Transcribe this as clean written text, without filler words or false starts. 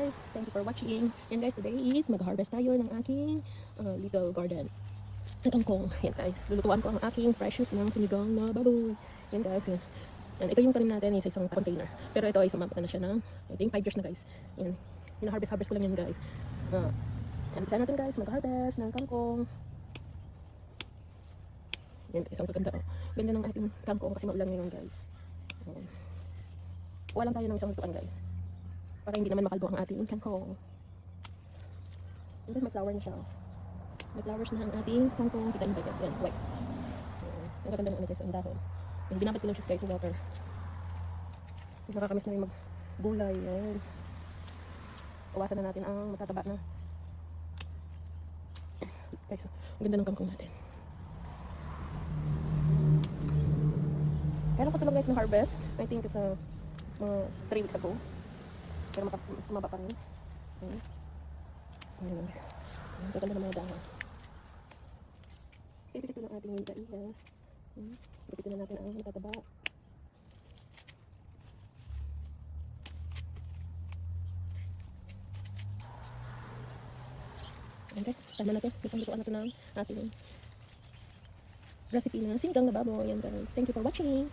guys, thank you for watching. Yan guys, today is mag-harvest tayo ng aking little garden na kangkong. Yan guys, lulutuan ko ang aking precious ng sinigang na baboy. Yan guys, yan. Yan, ito yung tanim natin sa isang container. Pero ito ay sumabot na siya ng, I think 5 years na guys. Yan, harvest ko lang yan guys. Yan, isa natin guys, mag-harvest ng kangkong. Yan guys, ang kaganda oh. Ganda ng ating kangkong kasi maulan ngayon guys. Yan. Kuha lang tayo ng isang lutuan guys. Para hindi naman makalbo ang ating kangkong. Yan guys, may flower na siya oh. May flowers na ang ating kangkong. Kita nyo guys, yan, white. Ang gaganda ng ano guys, ang dahon. Yan, binabad ko lang siya guys sa water. Nakakamiss na yung maggulay. Yan. Iwasan na natin ang matataba na. Guys, ang ganda ng kangkong natin. Kailan ko ito lang guys na harvest? I think sa mga 3 weeks ago. Pero tumaba pa rin. Ayan lang guys. Ang ganda ng mga dahon. Pipitin lang ating iha. Pipitin na natin ang matataba. Ayan guys, tama natin. Isang lutuan natin ng ating recipe na sinigang na baboy. Ayan guys. Thank you for watching.